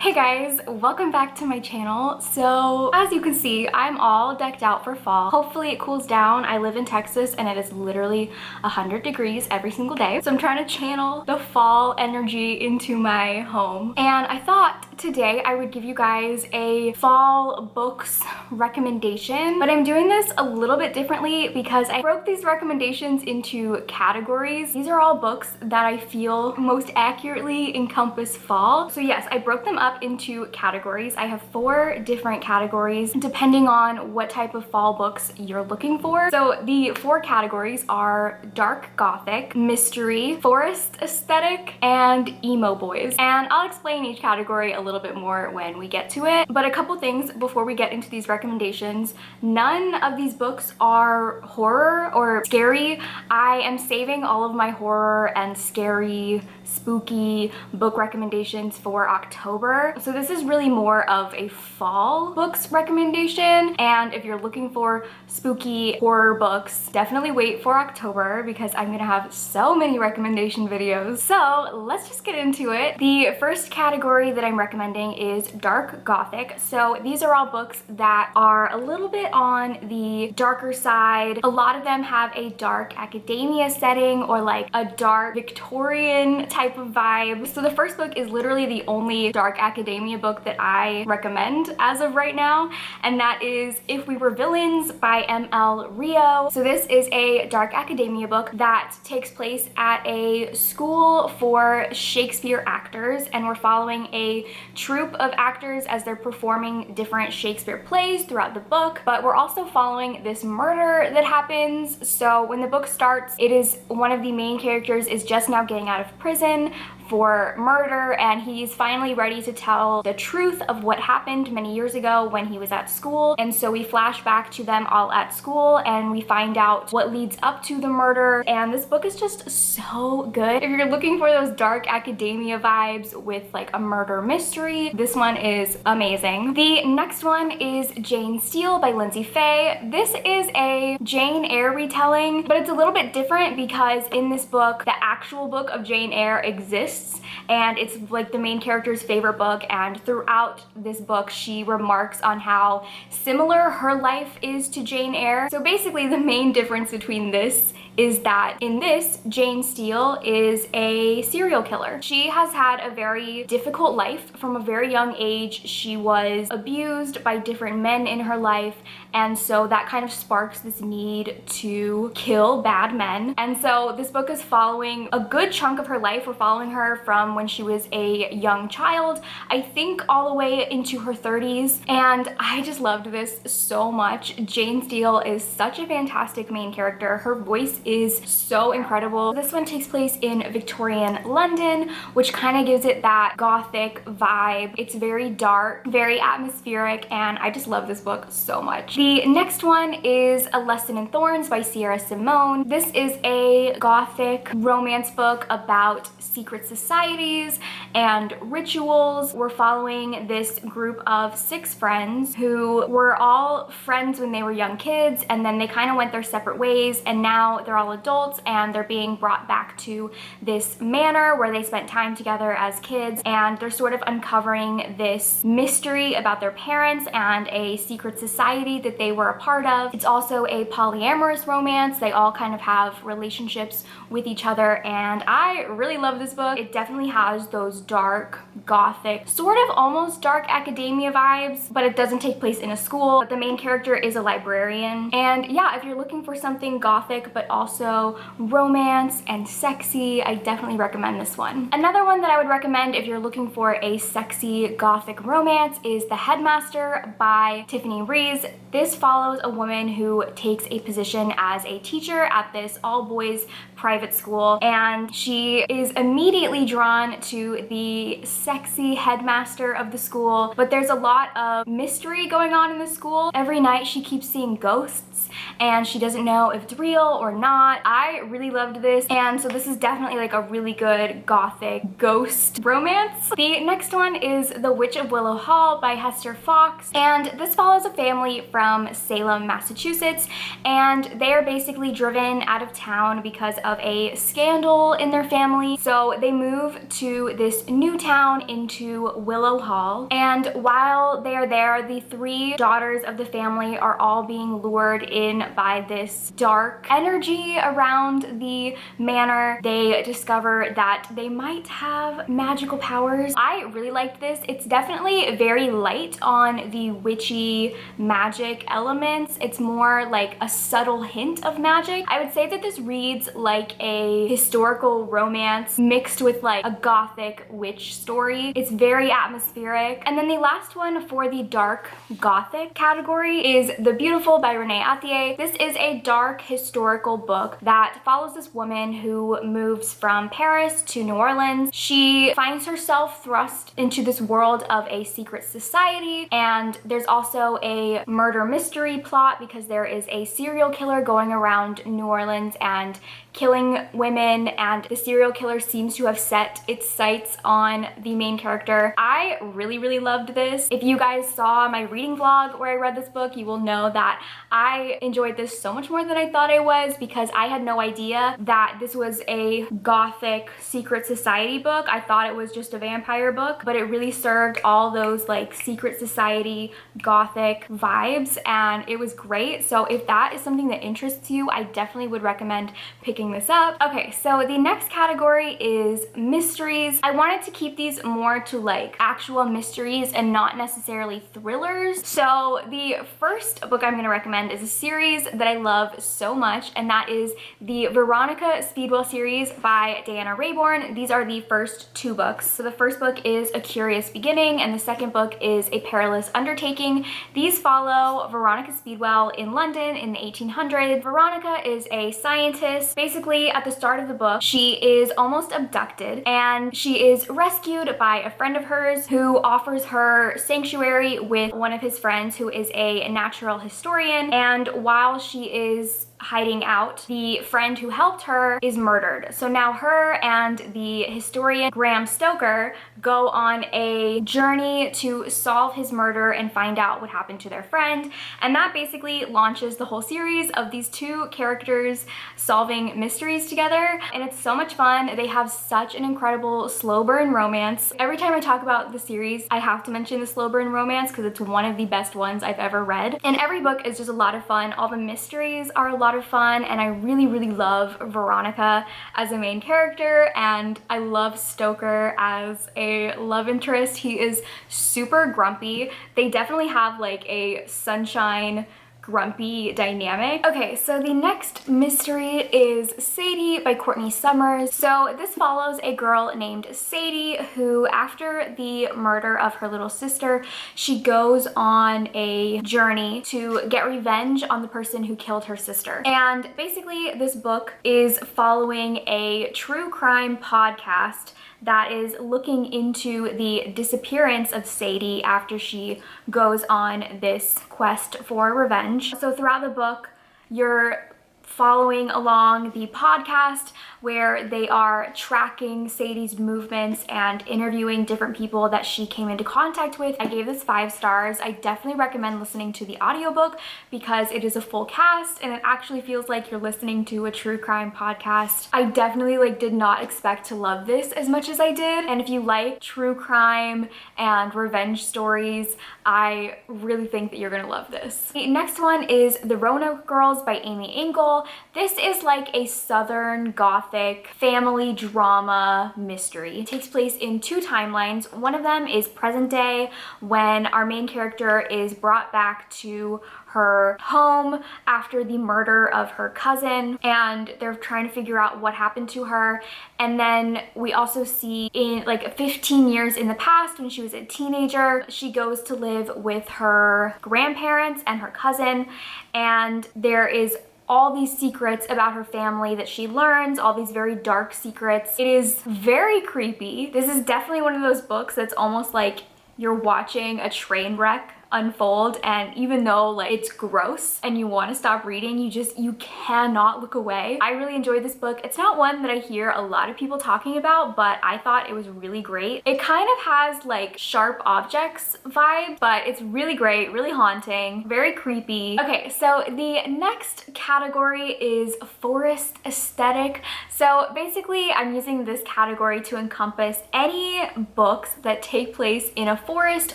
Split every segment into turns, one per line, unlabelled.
Hey guys, welcome back to my channel. So as you can see, I'm all decked out for fall. Hopefully it cools down. I live in Texas and it is literally 100 degrees every single day. So I'm trying to channel the fall energy into my home. And I thought today I would give you guys a fall books recommendation, but I'm doing this a little bit differently because I broke these recommendations into categories. These are all books that I feel most accurately encompass fall. So yes, I broke them up into categories. I have 4 different categories depending on what type of fall books you're looking for. So the 4 categories are dark gothic, mystery, forest aesthetic, and emo boys. And I'll explain each category a little bit more when we get to it. But a couple things before we get into these recommendations. None of these books are horror or scary. I am saving all of my horror and scary, spooky book recommendations for October. So this is really more of a fall books recommendation. And if you're looking for spooky horror books, definitely wait for October because I'm gonna have so many recommendation videos. So let's just get into it. The first category that I'm recommending is dark gothic. So these are all books that are a little bit on the darker side. A lot of them have a dark academia setting or like a dark Victorian type of vibe. So the first book is literally the only dark academia book that I recommend as of right now, and that is If We Were Villains by M.L. Rio. So this is a dark academia book that takes place at a school for Shakespeare actors, and we're following a troupe of actors as they're performing different Shakespeare plays throughout the book, but we're also following this murder that happens. So when the book starts, it is one of the main characters is just now getting out of prison for murder, and he's finally ready to tell the truth of what happened many years ago when he was at school. And so we flash back to them all at school and we find out what leads up to the murder, and this book is just so good. If you're looking for those dark academia vibes with like a murder mystery, this one is amazing. The next one is Jane Steele by Lindsay Fay. This is a Jane Eyre retelling, but it's a little bit different because in this book, the actual book of Jane Eyre exists, and it's like the main character's favorite book, and throughout this book she remarks on how similar her life is to Jane Eyre. So basically the main difference between this is that in this, Jane Steele is a serial killer. She has had a very difficult life from a very young age. She was abused by different men in her life, and so that kind of sparks this need to kill bad men. And so this book is following a good chunk of her life. We're following her from when she was a young child, I think all the way into her 30s, and I just loved this so much. Jane Steele is such a fantastic main character. Her voice is so incredible. This one takes place in Victorian London, which kind of gives it that gothic vibe. It's very dark, very atmospheric, and I just love this book so much. The next one is A Lesson in Thorns by Sierra Simone. This is a gothic romance book about secret societies and rituals. We're following this group of 6 friends who were all friends when they were young kids, and then they kind of went their separate ways, and now they're all adults and they're being brought back to this manor where they spent time together as kids, and they're sort of uncovering this mystery about their parents and a secret society that they were a part of. It's also a polyamorous romance. They all kind of have relationships with each other, and I really love this book. It definitely has those dark, gothic, sort of almost dark academia vibes, but it doesn't take place in a school. But the main character is a librarian. And yeah, if you're looking for something gothic but also romance and sexy, I definitely recommend this one. Another one that I would recommend if you're looking for a sexy gothic romance is The Headmaster by Tiffany Rees. This follows a woman who takes a position as a teacher at this all-boys private school, and she is immediately drawn to the sexy headmaster of the school, but there's a lot of mystery going on in the school. Every night she keeps seeing ghosts and she doesn't know if it's real or not. whatnot. I really loved this, and so this is definitely like a really good gothic ghost romance. The next one is The Witch of Willow Hall by Hester Fox, and this follows a family from Salem, Massachusetts, and they are basically driven out of town because of a scandal in their family. So they move to this new town into Willow Hall, and while they are there, the three daughters of the family are all being lured in by this dark energy around the manor. They discover that they might have magical powers. I really liked this. It's definitely very light on the witchy magic elements. It's more like a subtle hint of magic. I would say that this reads like a historical romance mixed with like a gothic witch story. It's very atmospheric. And then the last one for the dark gothic category is The Beautiful by Renee Athier. This is a dark historical book that follows this woman who moves from Paris to New Orleans. She finds herself thrust into this world of a secret society, and there's also a murder mystery plot because there is a serial killer going around New Orleans and killing women, and the serial killer seems to have set its sights on the main character. I really loved this. If you guys saw my reading vlog where I read this book, you will know that I enjoyed this so much more than I thought I was, because I had no idea that this was a gothic secret society book. I thought it was just a vampire book, but it really served all those like secret society gothic vibes, and it was great. So if that is something that interests you, I definitely would recommend picking this up. Okay, so the next category is mysteries. I wanted to keep these more to like actual mysteries and not necessarily thrillers. So the first book I'm going to recommend is a series that I love so much, and that is the Veronica Speedwell series by Diana Raybourn. These are the first two books. So the first book is A Curious Beginning, and the second book is A Perilous Undertaking. These follow Veronica Speedwell in London in the 1800s. Veronica is a scientist. Basically, at the start of the book, she is almost abducted, and she is rescued by a friend of hers who offers her sanctuary with one of his friends who is a natural historian. And while she is hiding out, the friend who helped her is murdered. So now her and the historian Graham Stoker go on a journey to solve his murder and find out what happened to their friend. And that basically launches the whole series of these two characters solving mysteries together. And it's so much fun. They have such an incredible slow burn romance. Every time I talk about the series, I have to mention the slow burn romance because it's one of the best ones I've ever read. And every book is just a lot of fun. All the mysteries are a lot of fun, and I really love Veronica as a main character, and I love Stoker as a love interest. He is super grumpy. They definitely have like a sunshine grumpy dynamic. Okay, so the next mystery is Sadie by Courtney Summers. So this follows a girl named Sadie who, after the murder of her little sister, she goes on a journey to get revenge on the person who killed her sister. And basically this book is following a true crime podcast that is looking into the disappearance of Sadie after she goes on this quest for revenge. So throughout the book, you're following along the podcast where they are tracking Sadie's movements and interviewing different people that she came into contact with. I gave this 5 stars. I definitely recommend listening to the audiobook because it is a full cast and it actually feels like you're listening to a true crime podcast. I definitely did not expect to love this as much as I did. And if you like true crime and revenge stories, I really think that you're gonna love this. The next one is The Roanoke Girls by Amy Engel. This is like a Southern Gothic family drama mystery. It takes place in 2 timelines. One of them is present day, when our main character is brought back to her home after the murder of her cousin, and they're trying to figure out what happened to her. And then we also see in 15 years in the past, when she was a teenager, she goes to live with her grandparents and her cousin, and there is all these secrets about her family that she learns, all these very dark secrets. It is very creepy. This is definitely one of those books that's almost like you're watching a train wreck unfold, and even though like it's gross and you want to stop reading, you cannot look away. I really enjoyed this book. It's not one that I hear a lot of people talking about, but I thought it was really great. It kind of has like Sharp Objects vibe, but it's really great, really haunting, very creepy. Okay, so the next category is forest aesthetic. So basically I'm using this category to encompass any books that take place in a forest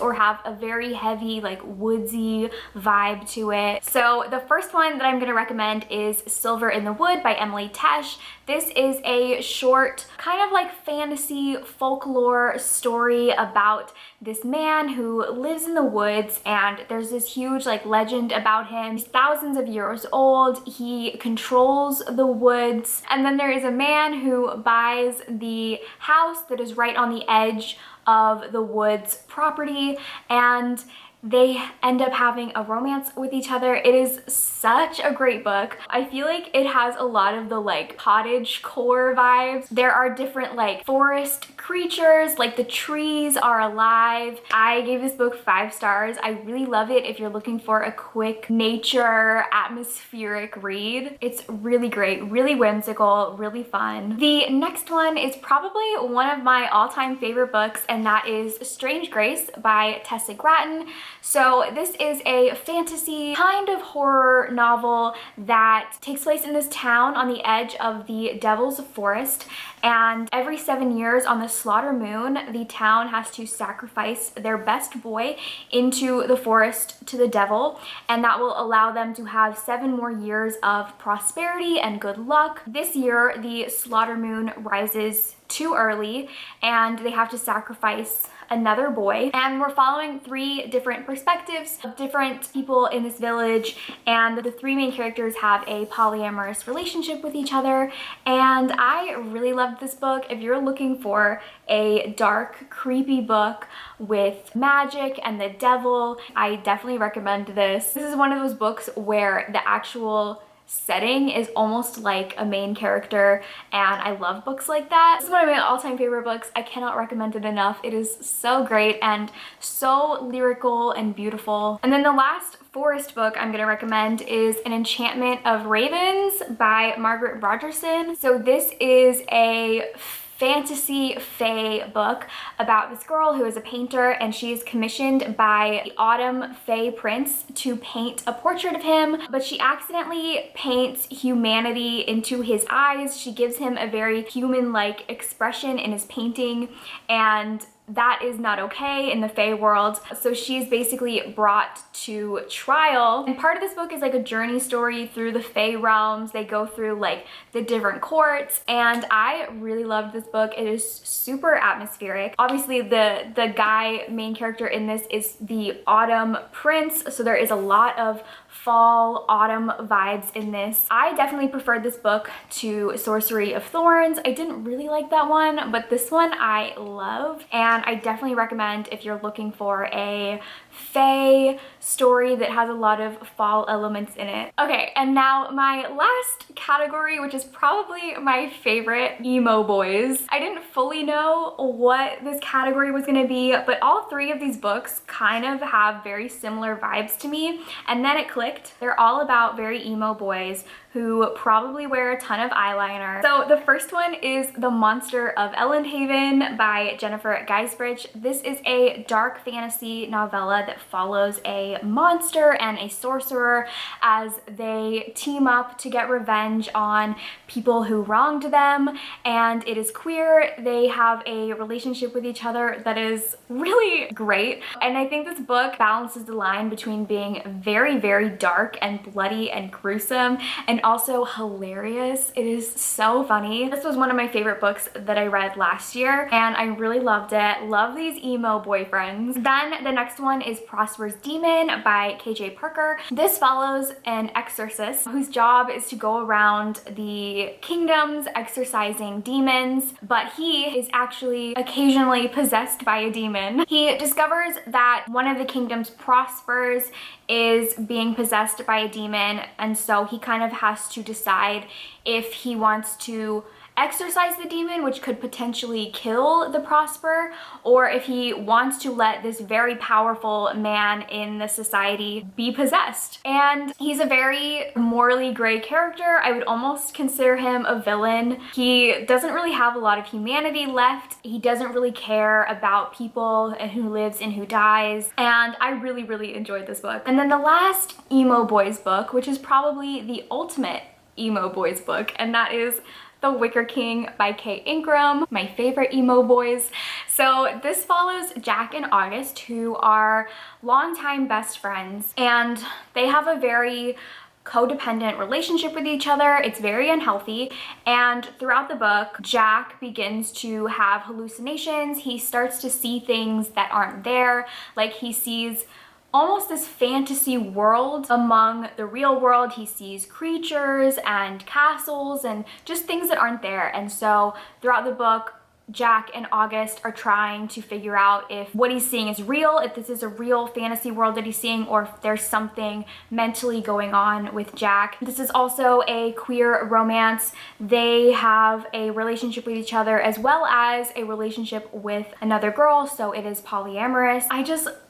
or have a very heavy like woodsy vibe to it. So the first one that I'm going to recommend is Silver in the Wood by Emily Tesh. This is a short kind of like fantasy folklore story about this man who lives in the woods, and there's this huge like legend about him. He's thousands of years old. He controls the woods, and then there is a man who buys the house that is right on the edge of the woods property, and they end up having a romance with each other. It is such a great book. I feel like it has a lot of the like cottage core vibes. There are different like forest creatures, like the trees are alive. I gave this book 5 stars. I really love it if you're looking for a quick nature atmospheric read. It's really great, really whimsical, really fun. The next one is probably one of my all-time favorite books, and that is Strange Grace by Tessa Gratton. So this is a fantasy kind of horror novel that takes place in this town on the edge of the Devil's Forest, and every 7 years on the Slaughter Moon, the town has to sacrifice their best boy into the forest to the devil, and that will allow them to have 7 more years of prosperity and good luck. This year, the Slaughter Moon rises too early, and they have to sacrifice another boy, and we're following 3 different perspectives of different people in this village, and the 3 main characters have a polyamorous relationship with each other, and I really loved this book. If you're looking for a dark, creepy book with magic and the devil, I definitely recommend this. This is one of those books where the actual setting is almost like a main character, and I love books like that. This is one of my all-time favorite books. I cannot recommend it enough. It is so great and so lyrical and beautiful. And then the last forest book I'm going to recommend is An Enchantment of Ravens by Margaret Rogerson. So this is a fantasy fae book about this girl who is a painter, and she is commissioned by the Autumn Fae Prince to paint a portrait of him, but she accidentally paints humanity into his eyes. She gives him a very human-like expression in his painting, and that is not okay in the Fae world. So she's basically brought to trial. And part of this book is like a journey story through the Fae realms. They go through like the different courts, and I really loved this book. It is super atmospheric. Obviously the guy main character in this is the Autumn Prince, so there is a lot of fall, autumn vibes in this. I definitely preferred this book to Sorcery of Thorns. I didn't really like that one, but this one I love, and I definitely recommend if you're looking for a fae story that has a lot of fall elements in it. Okay, and now my last category, which is probably my favorite, emo boys. I didn't fully know what this category was gonna be, but all 3 of these books kind of have very similar vibes to me, and then it clicked. They're all about very emo boys who probably wear a ton of eyeliner. So the first one is The Monster of Elendhaven by Jennifer Geisbridge. This is a dark fantasy novella that follows a monster and a sorcerer as they team up to get revenge on people who wronged them, and it is queer. They have a relationship with each other that is really great, and I think this book balances the line between being very, very dark and bloody and gruesome and also hilarious. It is so funny. This was one of my favorite books that I read last year, and I really loved it. Love these emo boyfriends. Then the next one is Prosper's Demon by KJ Parker. This follows an exorcist whose job is to go around the kingdoms exorcising demons, but he is actually occasionally possessed by a demon. He discovers that one of the kingdoms, Prosper's, is being possessed by a demon, and so he kind of has to decide if he wants to exorcise the demon, which could potentially kill the Prosper, or if he wants to let this very powerful man in the society be possessed. And he's a very morally gray character. I would almost consider him a villain. He doesn't really have a lot of humanity left. He doesn't really care about people and who lives and who dies. And I really, really enjoyed this book. And then the last emo boys book, which is probably the ultimate emo boys book, and that is The Wicker King by Kay Ingram, my favorite emo boys. So this follows Jack and August, who are longtime best friends, and they have a very codependent relationship with each other. It's very unhealthy, and throughout the book, Jack begins to have hallucinations. He starts to see things that aren't there, like he sees almost this fantasy world among the real world. He sees creatures and castles and just things that aren't there. And so throughout the book, Jack and August are trying to figure out if what he's seeing is real, if this is a real fantasy world that he's seeing, or if there's something mentally going on with Jack. This is also a queer romance. They have a relationship with each other as well as a relationship with another girl, so it is polyamorous.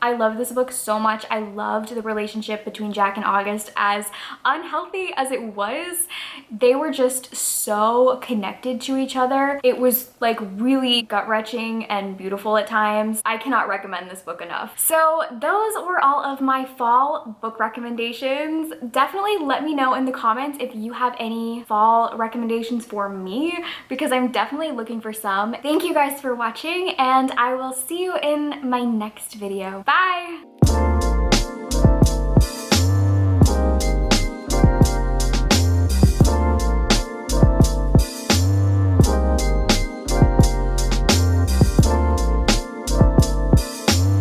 I love this book so much. I loved the relationship between Jack and August. As unhealthy as it was, they were just so connected to each other. It was like really gut-wrenching and beautiful at times. I cannot recommend this book enough. So those were all of my fall book recommendations. Definitely let me know in the comments if you have any fall recommendations for me, because I'm definitely looking for some. Thank you guys for watching, and I will see you in my next video. Bye!